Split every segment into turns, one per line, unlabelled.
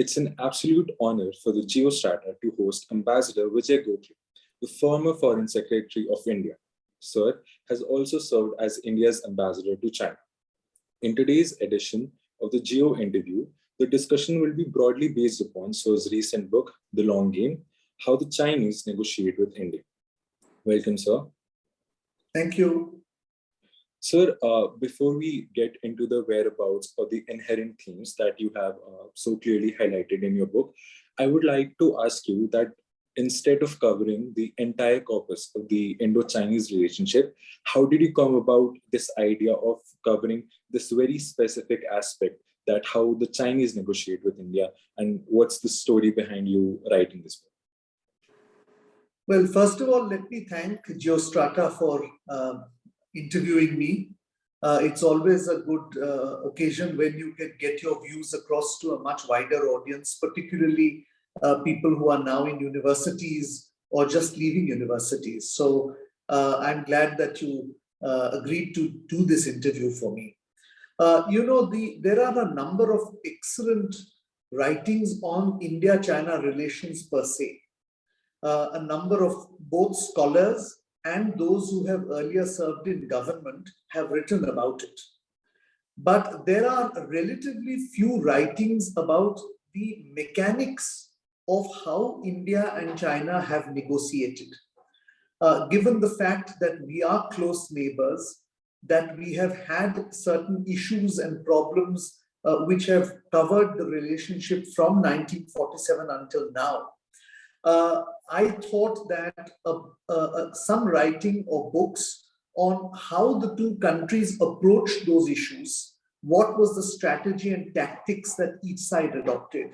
It's an absolute honor for the Geostrata to host Ambassador Vijay Gokhale, the former Foreign Secretary of India. Sir has also served as India's ambassador to China. In today's edition of the Geo interview, the discussion will be broadly based upon Sir's recent book, The Long Game, How the Chinese Negotiate with India. Welcome, sir.
Thank you.
Sir, before we get into the whereabouts or the inherent themes that you have so clearly highlighted in your book, I would like to ask you that instead of covering the entire corpus of the Indo-Chinese relationship, how did you come about this idea of covering this very specific aspect, that how the Chinese negotiate with India, and what's the story behind you writing this book?
Well, first of all, let me thank Geostrata for interviewing me. It's always a good occasion when you can get your views across to a much wider audience, particularly people who are now in universities or just leaving universities. So I'm glad that you agreed to do this interview for me. There are a number of excellent writings on India-China relations per se. A number of both scholars and those who have earlier served in government have written about it. But there are relatively few writings about the mechanics of how India and China have negotiated. Given the fact that we are close neighbors, that we have had certain issues and problems which have covered the relationship from 1947 until now, I thought that some writing or books on how the two countries approached those issues, what was the strategy and tactics that each side adopted,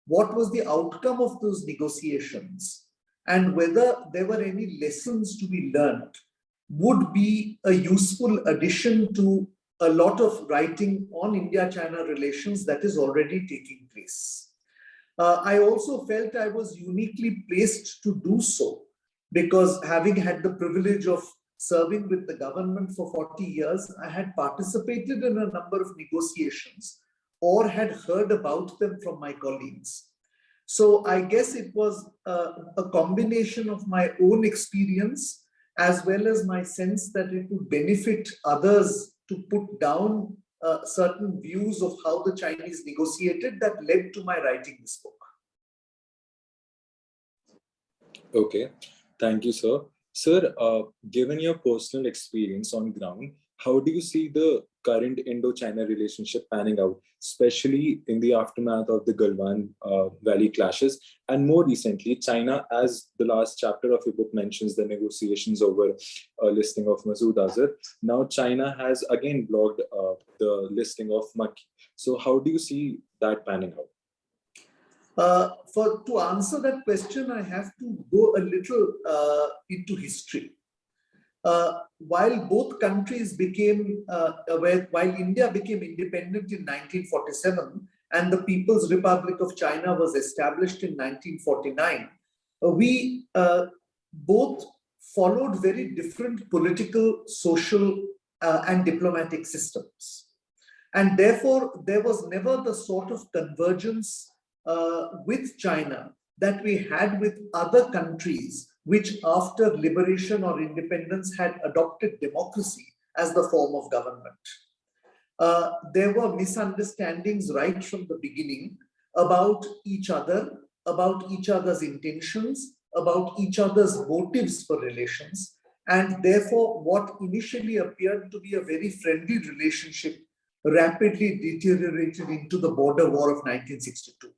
what was the outcome of those negotiations, and whether there were any lessons to be learned, would be a useful addition to a lot of writing on India-China relations that is already taking place. I also felt I was uniquely placed to do so because, having had the privilege of serving with the government for 40 years, I had participated in a number of negotiations or had heard about them from my colleagues. So I guess it was a combination of my own experience as well as my sense that it would benefit others to put down certain views of how the Chinese negotiated that led to my writing this book.
Okay, thank you, sir. Sir, given your personal experience on ground, how do you see the current Indo-China relationship panning out, especially in the aftermath of the Galwan Valley clashes? And more recently, China, as the last chapter of your book mentions, the negotiations over listing of Masood Azhar. Now, China has again blocked the listing of Makki. So how do you see that panning out?
To answer that question, I have to go a little into history. While both countries became, while India became independent in 1947 and the People's Republic of China was established in 1949, we both followed very different political, social, and diplomatic systems. And therefore, there was never the sort of convergence with China that we had with other countries which after liberation or independence had adopted democracy as the form of government. There were misunderstandings right from the beginning about each other, about each other's intentions, about each other's motives for relations, and therefore what initially appeared to be a very friendly relationship rapidly deteriorated into the border war of 1962.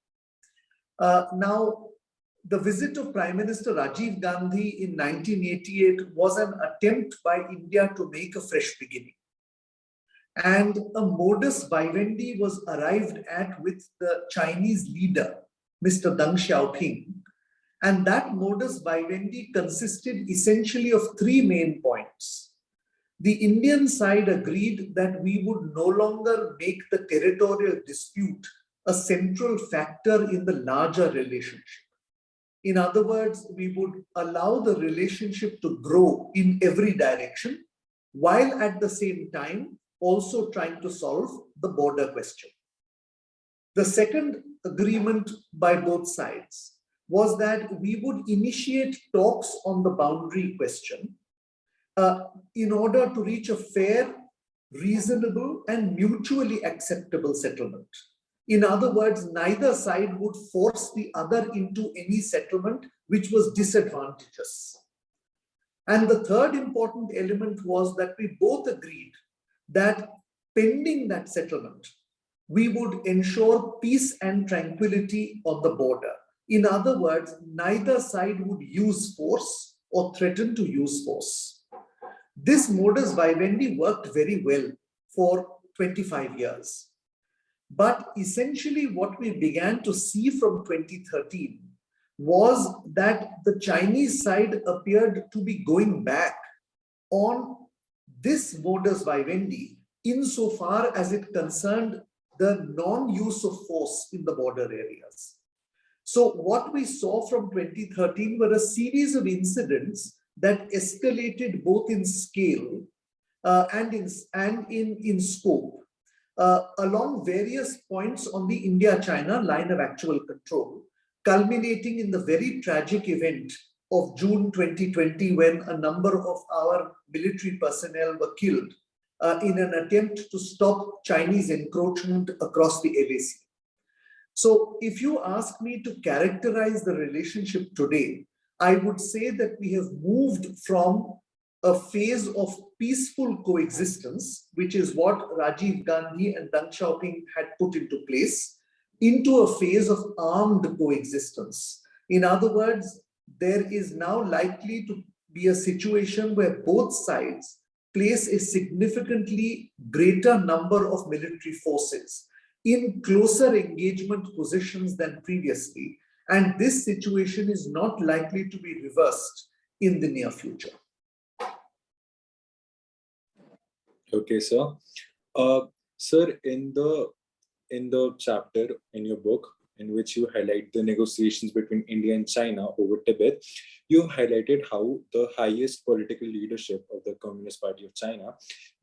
Now, the visit of Prime Minister Rajiv Gandhi in 1988 was an attempt by India to make a fresh beginning. And a modus vivendi was arrived at with the Chinese leader, Mr. Deng Xiaoping. And that modus vivendi consisted essentially of three main points. The Indian side agreed that we would no longer make the territorial dispute a central factor in the larger relationship. In other words, we would allow the relationship to grow in every direction, while at the same time also trying to solve the border question. The second agreement by both sides was that we would initiate talks on the boundary question in order to reach a fair, reasonable, and mutually acceptable settlement. In other words, neither side would force the other into any settlement which was disadvantageous. And the third important element was that we both agreed that pending that settlement, we would ensure peace and tranquility on the border. In other words, neither side would use force or threaten to use force. This modus vivendi worked very well for 25 years. But essentially what we began to see from 2013 was that the Chinese side appeared to be going back on this modus vivendi insofar as it concerned the non-use of force in the border areas. So what we saw from 2013 were a series of incidents that escalated both in scale and in scope along various points on the India-China line of actual control, culminating in the very tragic event of June 2020 when a number of our military personnel were killed in an attempt to stop Chinese encroachment across the LAC. So if you ask me to characterize the relationship today, I would say that we have moved from a phase of peaceful coexistence, which is what Rajiv Gandhi and Deng Xiaoping had put into place, into a phase of armed coexistence. In other words, there is now likely to be a situation where both sides place a significantly greater number of military forces in closer engagement positions than previously, and this situation is not likely to be reversed in the near future.
Okay, sir. Sir, in the chapter in your book in which you highlight the negotiations between India and China over Tibet, you highlighted how the highest political leadership of the Communist Party of China,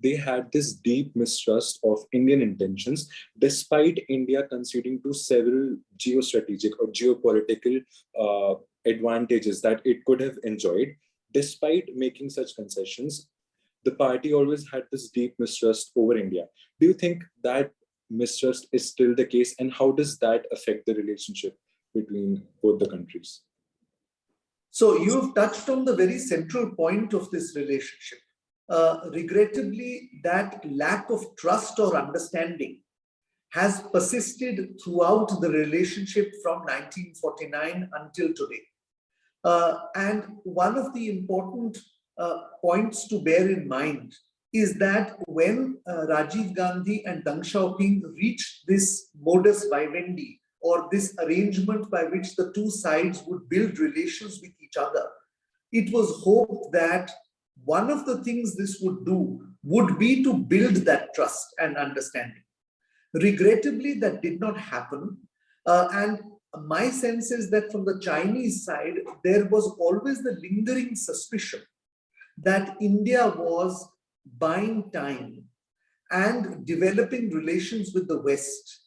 they had this deep mistrust of Indian intentions, despite India conceding to several geostrategic or geopolitical advantages that it could have enjoyed. Despite making such concessions, the party always had this deep mistrust over India. Do you think that mistrust is still the case, and how does that affect the relationship between both the countries?
So you've touched on the very central point of this relationship. Regrettably, that lack of trust or understanding has persisted throughout the relationship from 1949 until today. And one of the important points to bear in mind is that when Rajiv Gandhi and Deng Xiaoping reached this modus vivendi, or this arrangement by which the two sides would build relations with each other, it was hoped that one of the things this would do would be to build that trust and understanding. Regrettably, that did not happen. And my sense is that from the Chinese side, there was always the lingering suspicion that India was buying time and developing relations with the West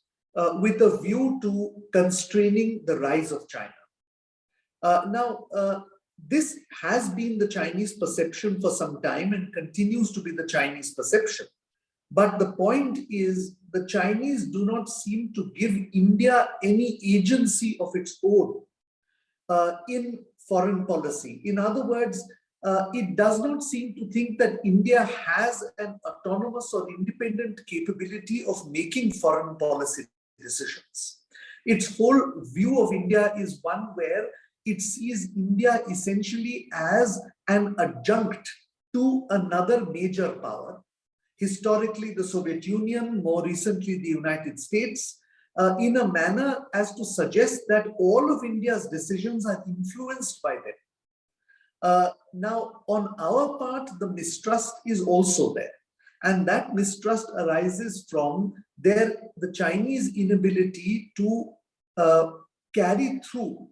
with a view to constraining the rise of China. This has been the Chinese perception for some time and continues to be the Chinese perception. But the point is, the Chinese do not seem to give India any agency of its own in foreign policy. In other words, it does not seem to think that India has an autonomous or independent capability of making foreign policy decisions. Its whole view of India is one where it sees India essentially as an adjunct to another major power, historically the Soviet Union, more recently the United States, in a manner as to suggest that all of India's decisions are influenced by them. Now, on our part, the mistrust is also there. And that mistrust arises from the Chinese inability to carry through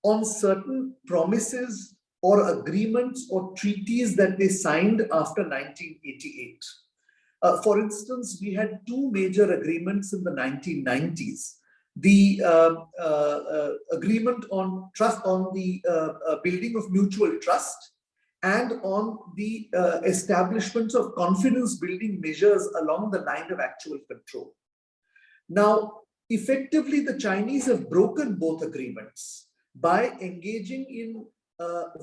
on certain promises or agreements or treaties that they signed after 1988. For instance, we had two major agreements in the 1990s the agreement on trust, on the building of mutual trust, and on the establishment of confidence building measures along the line of actual control. Now, effectively, the Chinese have broken both agreements by engaging in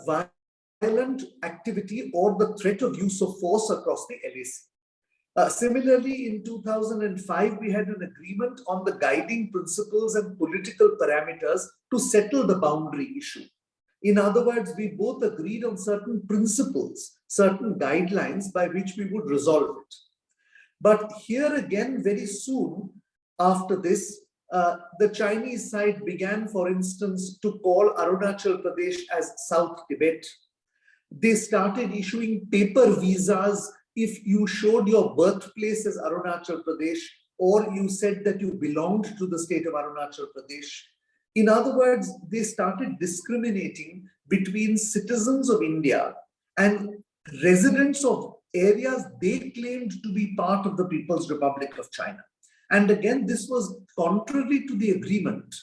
violent activity or the threat of use of force across the LAC. Similarly, in 2005, we had an agreement on the guiding principles and political parameters to settle the boundary issue. In other words, we both agreed on certain principles, certain guidelines by which we would resolve it. But here again, very soon after this, the Chinese side began, for instance, to call Arunachal Pradesh as South Tibet. They started issuing paper visas if you showed your birthplace as Arunachal Pradesh, or you said that you belonged to the state of Arunachal Pradesh. In other words, they started discriminating between citizens of India and residents of areas they claimed to be part of the People's Republic of China. And again, this was contrary to the agreement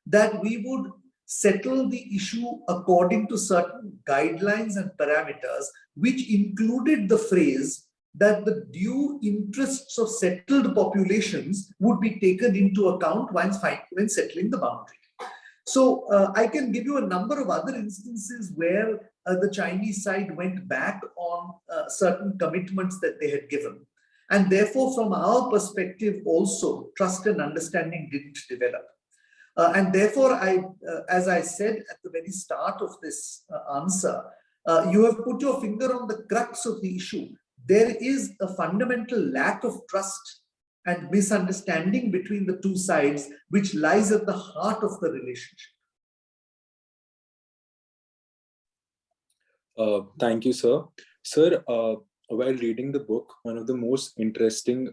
that we would settle the issue according to certain guidelines and parameters, which included the phrase that the due interests of settled populations would be taken into account when settling the boundary. So I can give you a number of other instances where the Chinese side went back on certain commitments that they had given. And therefore, from our perspective also, trust and understanding didn't develop. And therefore, as I said at the very start of this answer, you have put your finger on the crux of the issue. There is a fundamental lack of trust and misunderstanding between the two sides, which lies at the heart of the relationship.
Thank you, sir. Sir, while reading the book, one of the most interesting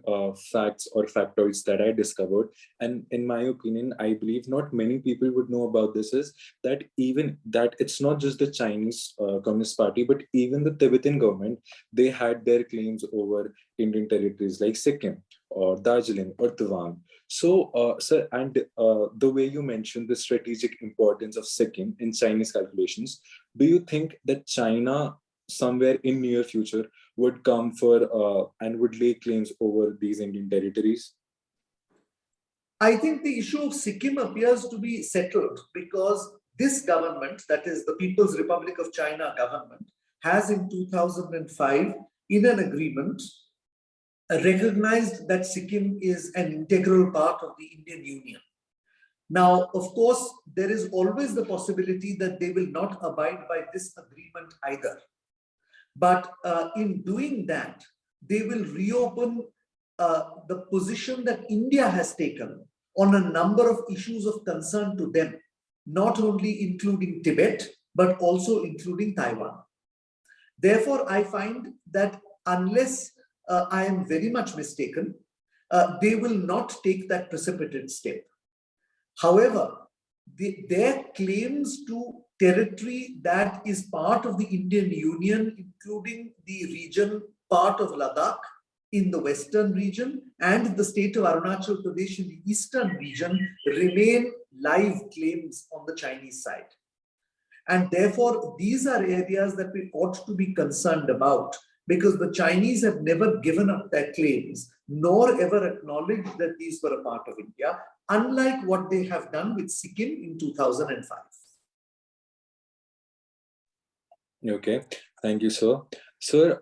facts or factoids that I discovered, and in my opinion, I believe not many people would know about this, is that even that it's not just the Chinese Communist Party, but even the Tibetan government, they had their claims over Indian territories like Sikkim or Darjeeling or Taiwan. So, sir, and the way you mentioned the strategic importance of Sikkim in Chinese calculations, do you think that China somewhere in near future would come for and would lay claims over these Indian territories?
I think the issue of Sikkim appears to be settled because this government, that is the People's Republic of China government, has in 2005, in an agreement, recognized that Sikkim is an integral part of the Indian Union. Now, of course, there is always the possibility that they will not abide by this agreement either. But in doing that, they will reopen the position that India has taken on a number of issues of concern to them, not only including Tibet, but also including Taiwan. Therefore, I find that unless I am very much mistaken, they will not take that precipitate step. However, their claims to territory that is part of the Indian Union, including the region part of Ladakh in the western region and the state of Arunachal Pradesh in the eastern region, remain live claims on the Chinese side. And therefore, these are areas that we ought to be concerned about, because the Chinese have never given up their claims, nor ever acknowledged that these were a part of India, unlike what they have done with Sikkim in 2005.
Okay, thank you, sir. Sir,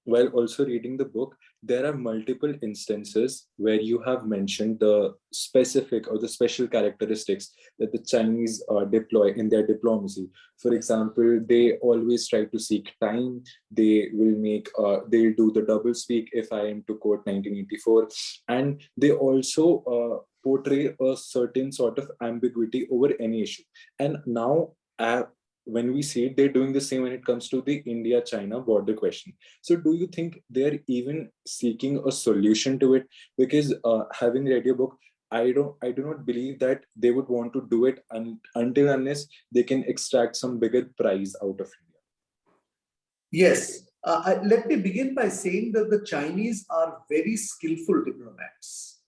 while also reading the book, there are multiple instances where you have mentioned the specific or the special characteristics that the Chinese deploy in their diplomacy. For example, they always try to seek time. They will they'll do the double speak, if I am to quote 1984. And they also portray a certain sort of ambiguity over any issue. And now, when we see it, they're doing the same when it comes to the India-China border question. So do you think they're even seeking a solution to it? Because having read your book, I do not believe that they would want to do it until unless they can extract some bigger prize out of India.
Yes. Let me begin by saying that the Chinese are very skillful diplomats.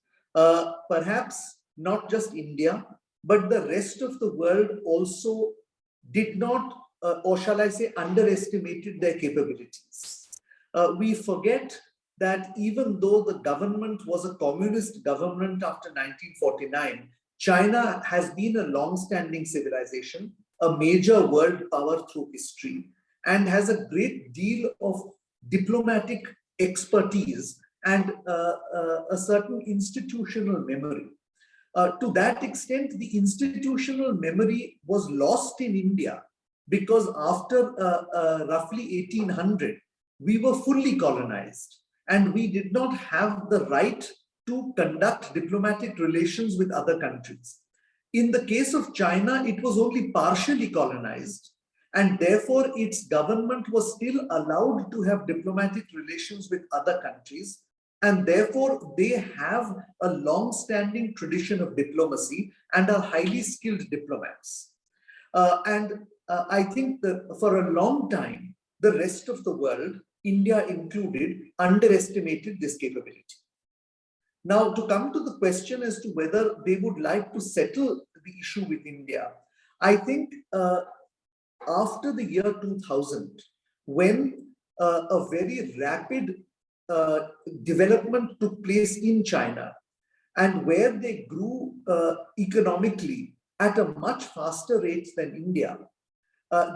Perhaps not just India, but the rest of the world also did not, or shall I say, underestimated their capabilities. We forget that even though the government was a communist government after 1949, China has been a long-standing civilization, a major world power through history, and has a great deal of diplomatic expertise and a certain institutional memory. To that extent, the institutional memory was lost in India because after roughly 1800, we were fully colonized and we did not have the right to conduct diplomatic relations with other countries. In the case of China, it was only partially colonized, and therefore its government was still allowed to have diplomatic relations with other countries, and therefore they have a long-standing tradition of diplomacy and are highly skilled diplomats. I think that for a long time, the rest of the world, India included, underestimated this capability. Now, to come to the question as to whether they would like to settle the issue with India, I think after the year 2000, when a very rapid development took place in China, and where they grew economically at a much faster rate than India,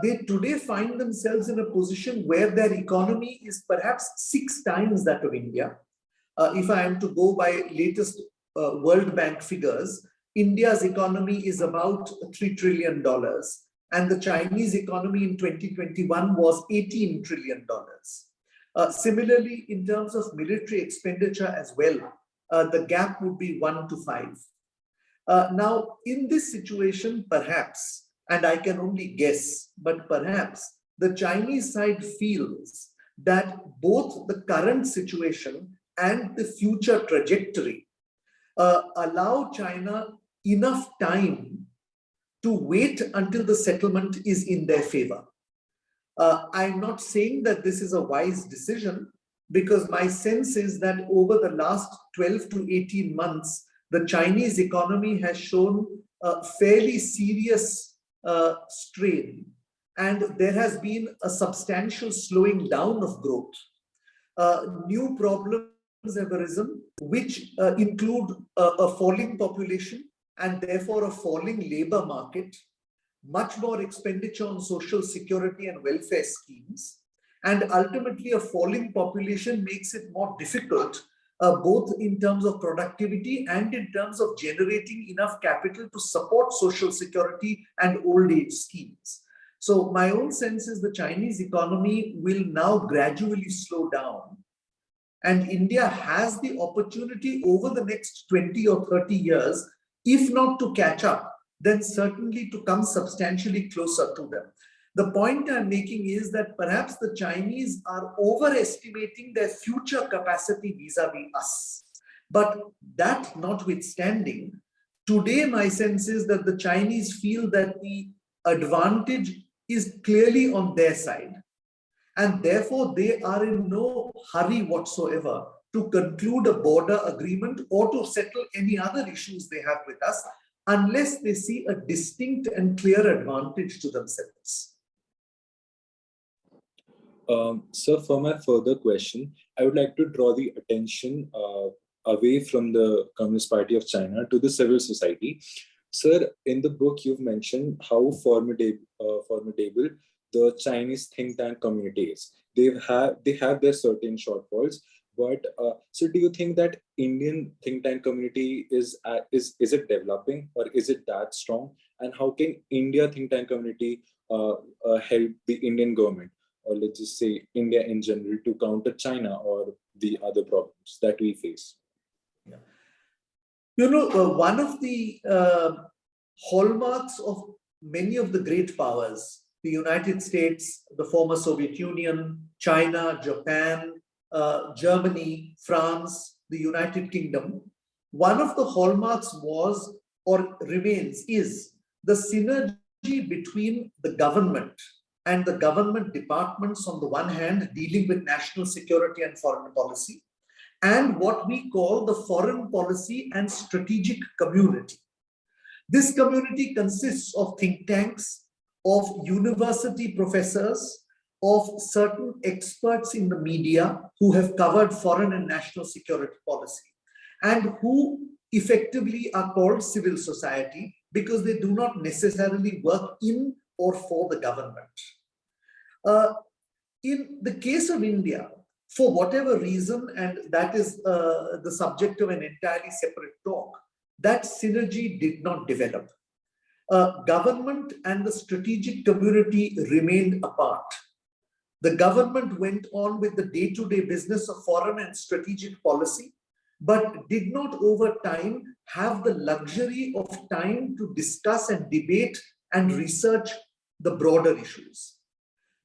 they today find themselves in a position where their economy is perhaps 6 times that of India. If I am to go by latest World Bank figures, India's economy is about $3 trillion, and the Chinese economy in 2021 was $18 trillion. Similarly, in terms of military expenditure as well, the gap would be 1 to 5. Now, in this situation, perhaps, and I can only guess, but perhaps the Chinese side feels that both the current situation and the future trajectory allow China enough time to wait until the settlement is in their favor. I'm not saying that this is a wise decision, because my sense is that over the last 12 to 18 months, the Chinese economy has shown a fairly serious strain, and there has been a substantial slowing down of growth. New problems have arisen, which include a falling population and therefore a falling labor market, much more expenditure on social security and welfare schemes, and ultimately a falling population makes it more difficult both in terms of productivity and in terms of generating enough capital to support social security and old age schemes. So my own sense is the Chinese economy will now gradually slow down, and India has the opportunity over the next 20 or 30 years, if not to catch up, then certainly to come substantially closer to them. The point I'm making is that perhaps the Chinese are overestimating their future capacity vis-a-vis us. But that notwithstanding, today my sense is that the Chinese feel that the advantage is clearly on their side. And therefore, they are in no hurry whatsoever to conclude a border agreement or to settle any other issues they have with us, unless they see a distinct and clear advantage to themselves.
Sir, for my further question, I would like to draw the attention away from the Communist Party of China to the civil society. Sir, in the book, you've mentioned how formidable the Chinese think tank community is. They have their certain shortfalls, but so do you think that Indian think tank community is it developing, or is it that strong? And how can India think tank community help the Indian government, or let's just say India in general, to counter China or the other problems that we face?
Yeah. You know, one of the hallmarks of many of the great powers, the United States, the former Soviet Union, China, Japan, Germany, France, the United Kingdom, one of the hallmarks was or remains is the synergy between the government and the government departments on the one hand dealing with national security and foreign policy, and what we call the Foreign Policy and Strategic Community. This community consists of think tanks, of university professors, of certain experts in the media who have covered foreign and national security policy, and who effectively are called civil society because they do not necessarily work in or for the government. In the case of India, for whatever reason, and that is the subject of an entirely separate talk, that synergy did not develop. Government and the strategic community remained apart. The government went on with the day-to-day business of foreign and strategic policy, but did not over time have the luxury of time to discuss and debate and research the broader issues.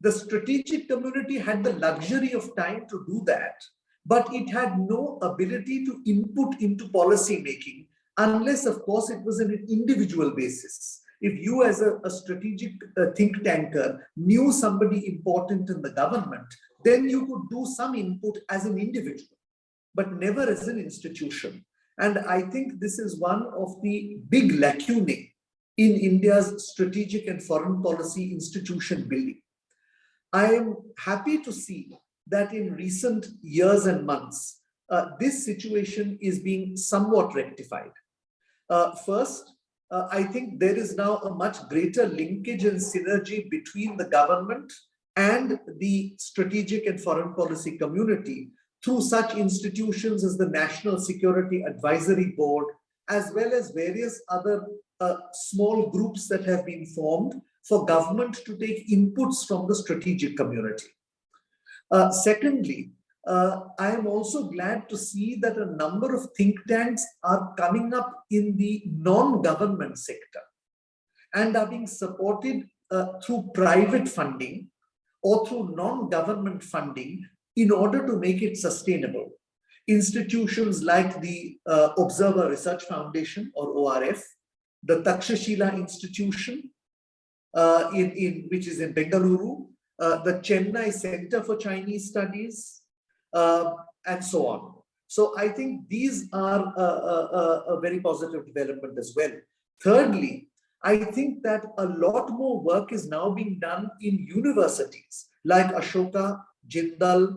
The strategic community had the luxury of time to do that, but it had no ability to input into policy making unless, of course, it was on an individual basis. If you as a strategic think tanker knew somebody important in the government, then you could do some input as an individual, but never as an institution. And I think this is one of the big lacunae in India's strategic and foreign policy institution building. I am happy to see that in recent years and months, this situation is being somewhat rectified. First, I think there is now a much greater linkage and synergy between the government and the strategic and foreign policy community through such institutions as the National Security Advisory Board, as well as various other small groups that have been formed for government to take inputs from the strategic community. Secondly, I am also glad to see that a number of think tanks are coming up in the non-government sector and are being supported through private funding or through non-government funding in order to make it sustainable. Institutions like the Observer Research Foundation, or ORF, the Takshashila Institution, which is in Bengaluru, the Chennai Center for Chinese Studies, and so on. So I think these are a very positive development as well. Thirdly, I think that a lot more work is now being done in universities like Ashoka, Jindal,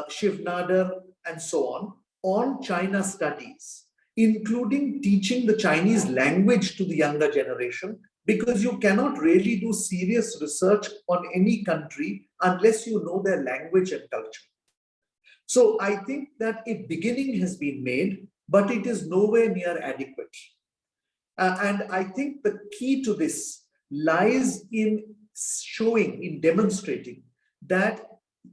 Shiv Nadar, and so on China studies, including teaching the Chinese language to the younger generation, because you cannot really do serious research on any country unless you know their language and culture. So I think that a beginning has been made, but it is nowhere near adequate. And I think the key to this lies in showing, in demonstrating that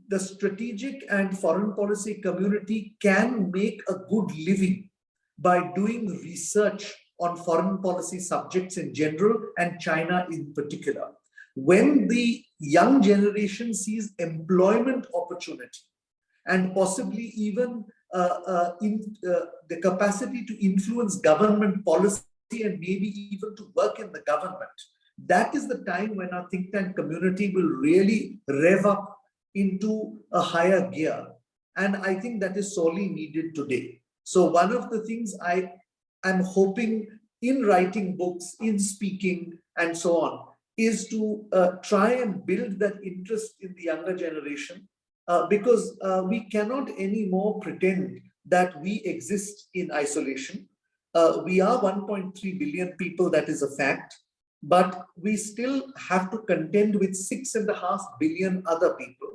the strategic and foreign policy community can make a good living by doing research on foreign policy subjects in general and China in particular. When the young generation sees employment opportunity and possibly even the capacity to influence government policy and maybe even to work in the government, that is the time when our think tank community will really rev up into a higher gear. And I think that is sorely needed today. So one of the things I am hoping in writing books, in speaking, and so on, is to try and build that interest in the younger generation, because we cannot anymore pretend that we exist in isolation. We are 1.3 billion people, that is a fact, but we still have to contend with 6.5 billion other people.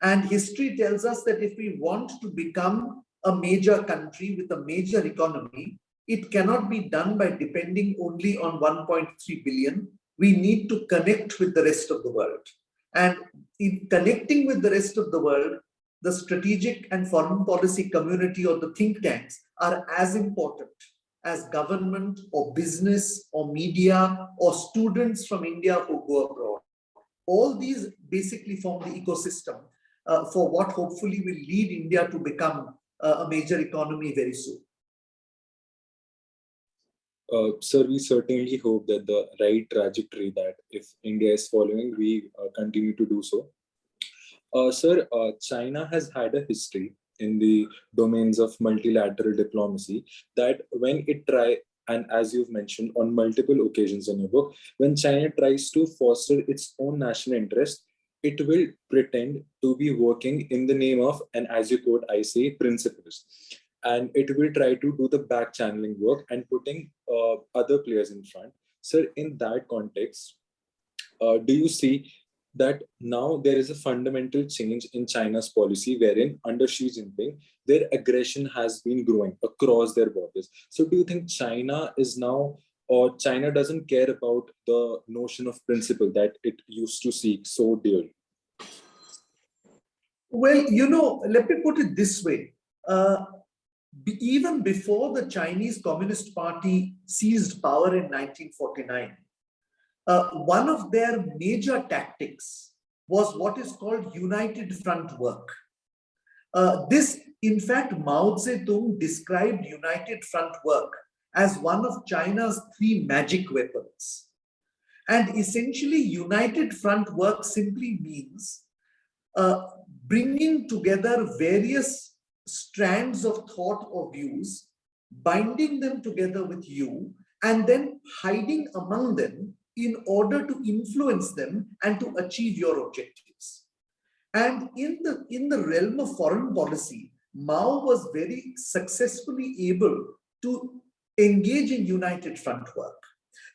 And history tells us that if we want to become a major country with a major economy, it cannot be done by depending only on 1.3 billion. We need to connect with the rest of the world. And in connecting with the rest of the world, the strategic and foreign policy community or the think tanks are as important as government or business or media or students from India who go abroad. All these basically form the ecosystem for what hopefully will lead India to become a major economy very soon.
Sir, we certainly hope that the right trajectory that if India is following, we continue to do so. Sir, China has had a history in the domains of multilateral diplomacy, that when it try, and as you've mentioned on multiple occasions in your book, when China tries to foster its own national interest, it will pretend to be working in the name of, and as you quote, I say, principles. And it will try to do the back channeling work and putting other players in front. So, in that context, do you see that now there is a fundamental change in China's policy, wherein under Xi Jinping, their aggression has been growing across their borders? So, do you think China is now, or China doesn't care about the notion of principle that it used to seek so dearly?
Well, let me put it this way. Even before the Chinese Communist Party seized power in 1949, one of their major tactics was what is called united front work. This, in fact, Mao Zedong described united front work as one of China's three magic weapons. And essentially, united front work simply means bringing together various strands of thought or views, binding them together with you, and then hiding among them in order to influence them and to achieve your objectives. And in the realm of foreign policy, Mao was very successfully able to engage in united front work.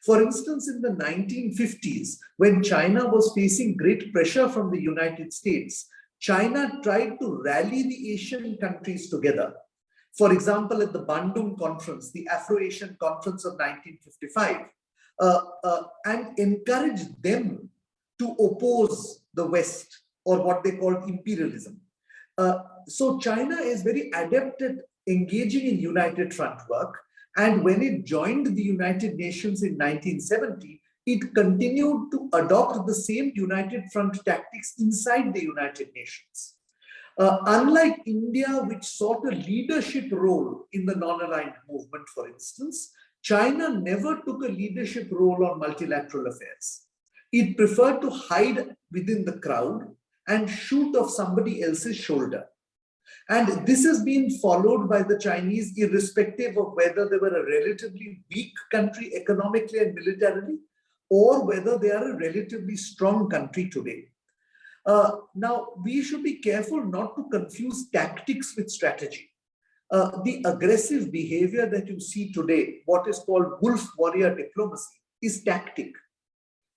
For instance, in the 1950s, when China was facing great pressure from the United States, China tried to rally the Asian countries together. For example, at the Bandung Conference, the Afro-Asian Conference of 1955, and encourage them to oppose the West, or what they called imperialism. So China is very adept at engaging in united front work. And when it joined the United Nations in 1970, it continued to adopt the same united front tactics inside the United Nations. Unlike India, which sought a leadership role in the non-aligned movement, for instance, China never took a leadership role on multilateral affairs. It preferred to hide within the crowd and shoot off somebody else's shoulder. And this has been followed by the Chinese, irrespective of whether they were a relatively weak country economically and militarily, or whether they are a relatively strong country today. Now, we should be careful not to confuse tactics with strategy. The aggressive behavior that you see today, what is called wolf warrior diplomacy, is tactic.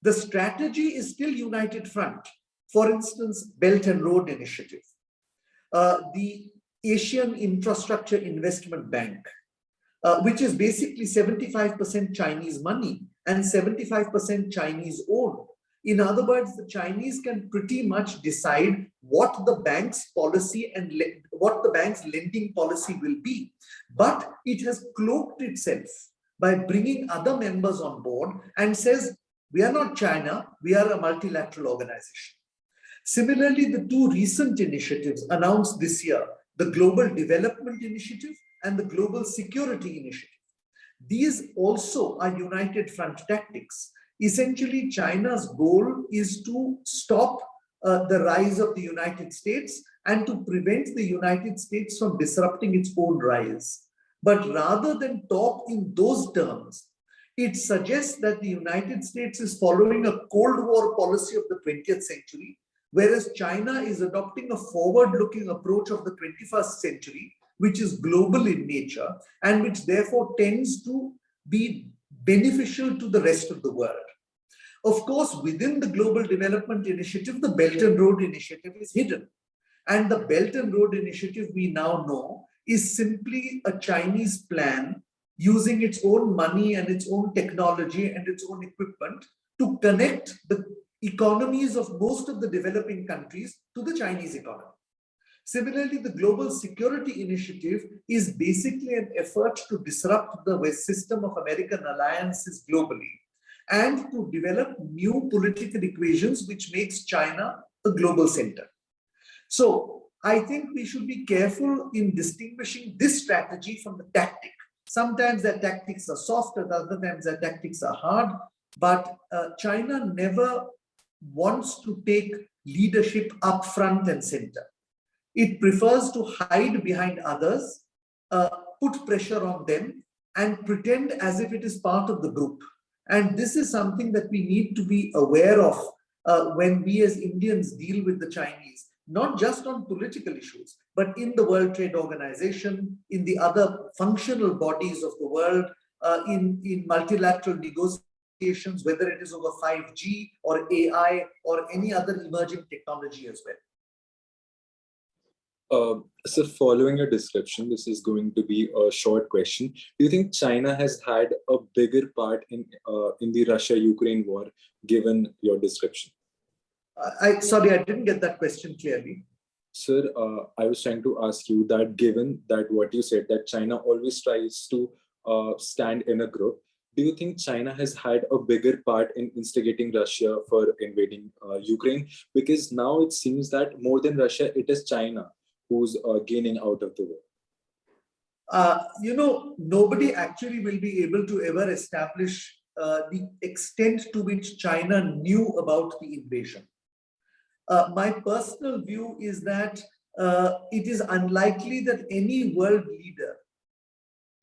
The strategy is still united front. For instance, Belt and Road Initiative, the Asian Infrastructure Investment Bank, which is basically 75% Chinese money and 75% Chinese owned. In other words, the Chinese can pretty much decide what the bank's policy and what the bank's lending policy will be. But it has cloaked itself by bringing other members on board and says, we are not China, we are a multilateral organization. Similarly, the two recent initiatives announced this year, the Global Development Initiative and the Global Security Initiative, these also are united front tactics. Essentially, China's goal is to stop the rise of the United States and to prevent the United States from disrupting its own rise. But rather than talk in those terms, it suggests that the United States is following a Cold War policy of the 20th century, whereas China is adopting a forward-looking approach of the 21st century, which is global in nature and which therefore tends to be beneficial to the rest of the world. Of course, within the Global Development Initiative, the Belt and Road Initiative is hidden. And the Belt and Road Initiative, we now know, is simply a Chinese plan using its own money and its own technology and its own equipment to connect the economies of most of the developing countries to the Chinese economy. Similarly, the Global Security Initiative is basically an effort to disrupt the West system of American alliances globally and to develop new political equations which makes China a global center. So I think we should be careful in distinguishing this strategy from the tactic. Sometimes their tactics are soft, and other times their tactics are hard, but China never wants to take leadership up front and center. It prefers to hide behind others, put pressure on them, and pretend as if it is part of the group. And this is something that we need to be aware of when we as Indians deal with the Chinese, not just on political issues, but in the World Trade Organization, in the other functional bodies of the world, in multilateral negotiations, whether it is over 5G or AI or any other emerging technology as well.
So following your description, this is going to be a short question. Do you think China has had a bigger part in the Russia-Ukraine war, given your description?
Sorry, I didn't get that question clearly.
Sir, I was trying to ask you that given that what you said, that China always tries to stand in a group, do you think China has had a bigger part in instigating Russia for invading Ukraine? Because now it seems that more than Russia, it is China who's gaining out of the war.
Nobody actually will be able to ever establish the extent to which China knew about the invasion. My personal view is that it is unlikely that any world leader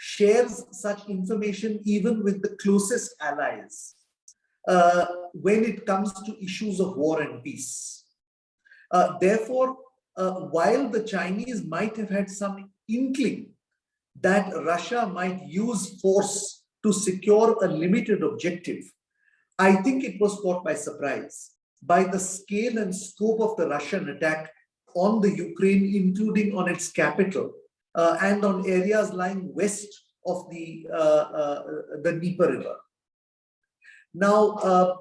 shares such information even with the closest allies when it comes to issues of war and peace. Therefore, while the Chinese might have had some inkling that Russia might use force to secure a limited objective, I think it was caught by surprise by the scale and scope of the Russian attack on the Ukraine, including on its capital and on areas lying west of the Dnieper River. Now,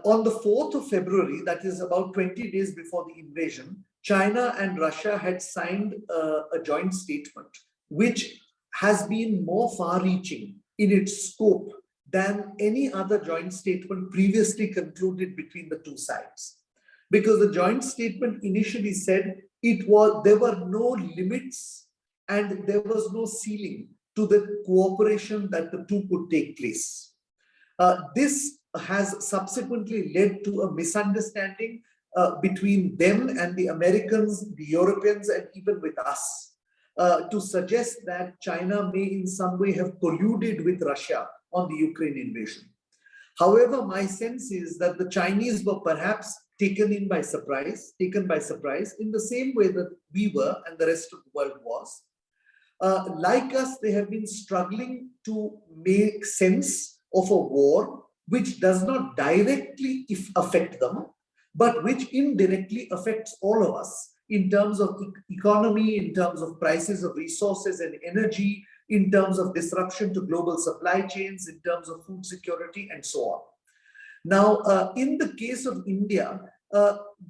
on the 4th of February, that is about 20 days before the invasion, China and Russia had signed a joint statement, which has been more far-reaching in its scope than any other joint statement previously concluded between the two sides. Because the joint statement initially said there were no limits and there was no ceiling to the cooperation that the two could take place. This has subsequently led to a misunderstanding between them and the Americans, the Europeans, and even with us, to suggest that China may in some way have colluded with Russia on the Ukraine invasion. However, my sense is that the Chinese were perhaps taken by surprise in the same way that we were and the rest of the world was. Like us, they have been struggling to make sense of a war which does not directly affect them, but which indirectly affects all of us in terms of economy, in terms of prices of resources and energy, in terms of disruption to global supply chains, in terms of food security, and so on. Now, in the case of India,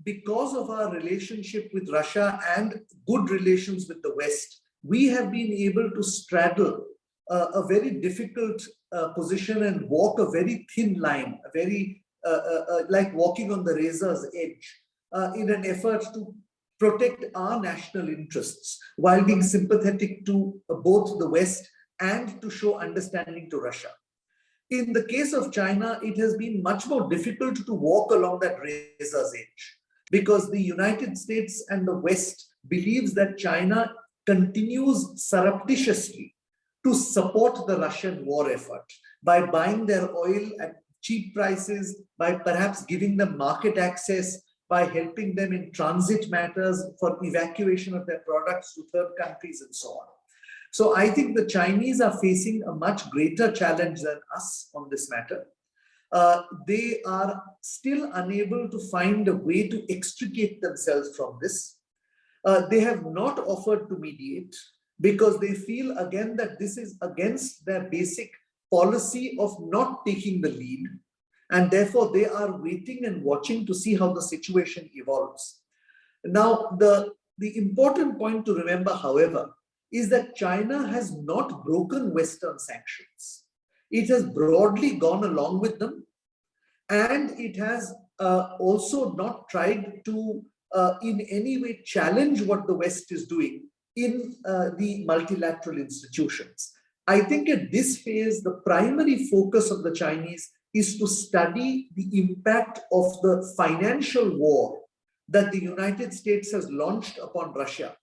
because of our relationship with Russia and good relations with the West, we have been able to straddle a very difficult position and walk a very thin line, like walking on the razor's edge, in an effort to protect our national interests while being sympathetic to both the West and to show understanding to Russia. In the case of China, it has been much more difficult to walk along that razor's edge because the United States and the West believes that China continues surreptitiously to support the Russian war effort by buying their oil at cheap prices, by perhaps giving them market access, by helping them in transit matters for evacuation of their products to third countries and so on. So I think the Chinese are facing a much greater challenge than us on this matter. They are still unable to find a way to extricate themselves from this. They have not offered to mediate because they feel again that this is against their basic policy of not taking the lead. And therefore, they are waiting and watching to see how the situation evolves. Now, the important point to remember, however, is that China has not broken Western sanctions. It has broadly gone along with them, and it has also not tried to in any way challenge what the West is doing in the multilateral institutions. I think at this phase, the primary focus of the Chinese is to study the impact of the financial war that the United States has launched upon Russia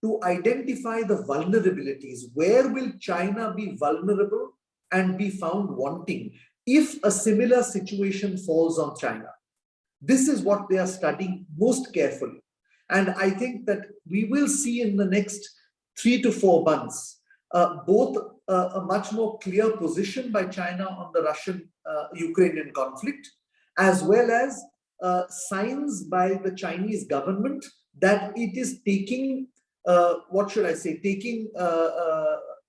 to identify the vulnerabilities. Where will China be vulnerable and be found wanting if a similar situation falls on China? This is what they are studying most carefully. And I think that we will see in the next 3 to 4 months both a much more clear position by China on the Russian-Ukrainian conflict, as well as signs by the Chinese government that it is taking, what should I say, taking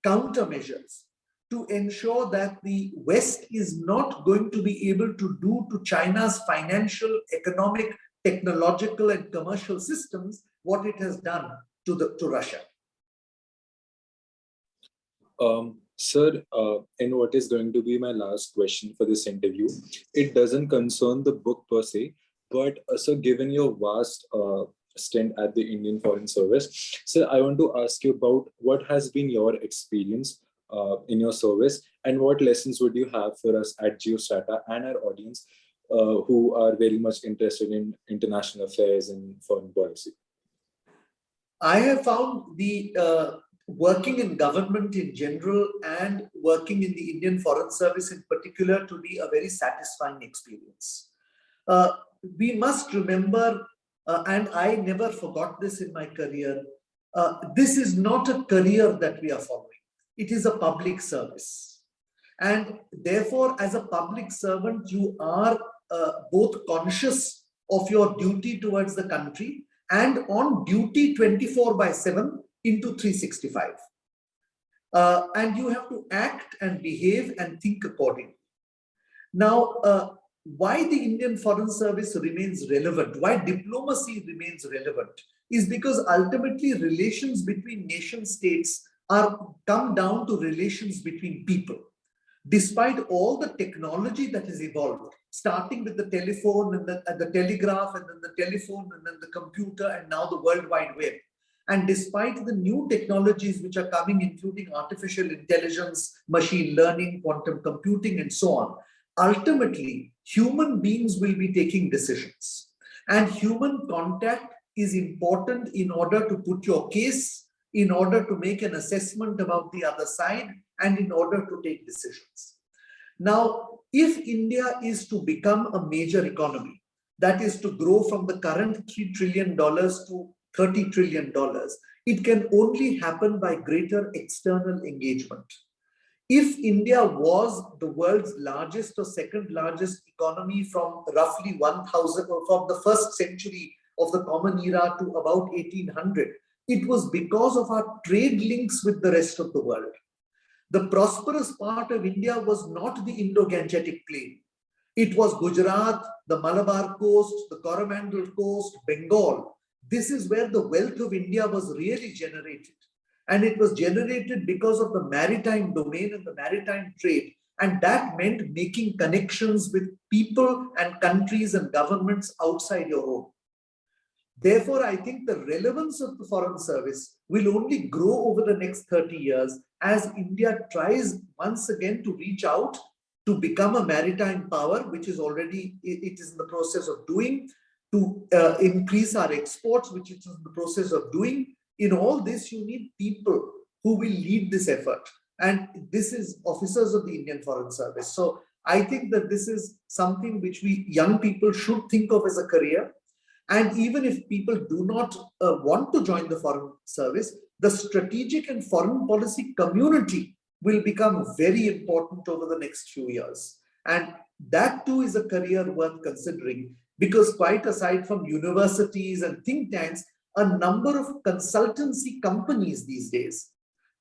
countermeasures to ensure that the West is not going to be able to do to China's financial, economic, technological, and commercial systems what it has done to Russia.
Sir, and what is going to be my last question for this interview, it doesn't concern the book per se, but sir, given your vast stint at the Indian Foreign Service, sir, I want to ask you about what has been your experience in your service, and what lessons would you have for us at Geostrata and our audience who are very much interested in international affairs and foreign policy?
I have found the working in government in general and working in the Indian Foreign Service in particular to be a very satisfying experience. We must remember, and I never forgot this in my career, this is not a career that we are following. It is a public service. And therefore, as a public servant, you are both conscious of your duty towards the country and on duty 24/7 into 365. And you have to act and behave and think accordingly. Now, why the Indian Foreign Service remains relevant, why diplomacy remains relevant, is because ultimately relations between nation states come down to relations between people. Despite all the technology that has evolved, starting with the telephone and the telegraph and then the telephone and then the computer and now the World Wide Web, and despite the new technologies which are coming, including artificial intelligence, machine learning, quantum computing, and so on, ultimately, human beings will be taking decisions. And human contact is important in order to put your case, in order to make an assessment about the other side, and in order to take decisions. Now, if India is to become a major economy, that is to grow from the current $3 trillion to $30 trillion, it can only happen by greater external engagement. If India was the world's largest or second largest economy from roughly 1000 or from the first century of the Common Era to about 1800, it was because of our trade links with the rest of the world. The prosperous part of India was not the Indo-Gangetic Plain. It was Gujarat, the Malabar coast, the Coromandel coast, Bengal. This is where the wealth of India was really generated. And it was generated because of the maritime domain and the maritime trade. And that meant making connections with people and countries and governments outside your own. Therefore, I think the relevance of the Foreign Service will only grow over the next 30 years as India tries once again to reach out to become a maritime power, which is already, it is in the process of doing, to increase our exports, which it is in the process of doing. In all this, you need people who will lead this effort. And this is officers of the Indian Foreign Service. So I think that this is something which we young people should think of as a career. And even if people do not want to join the Foreign Service, the strategic and foreign policy community will become very important over the next few years. And that too is a career worth considering, because quite aside from universities and think tanks, a number of consultancy companies these days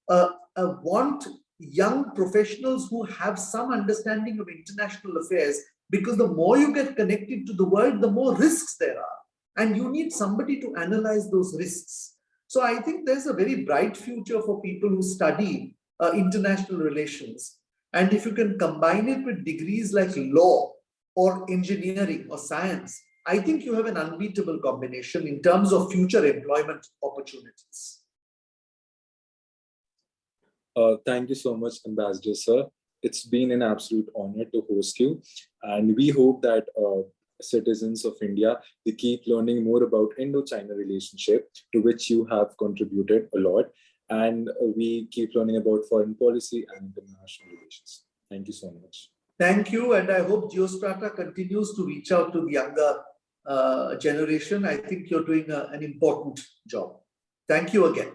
want young professionals who have some understanding of international affairs, because the more you get connected to the world, the more risks there are. And you need somebody to analyze those risks. So I think there's a very bright future for people who study international relations. And if you can combine it with degrees like law or engineering or science, I think you have an unbeatable combination in terms of future employment opportunities.
Thank you so much, Ambassador Sir. It's been an absolute honor to host you. And we hope that citizens of India, they keep learning more about Indo-China relationship, to which you have contributed a lot. And we keep learning about foreign policy and international relations. Thank you so much.
Thank you, and I hope Geostrata continues to reach out to the younger generation. I think you're doing an important job. Thank you again.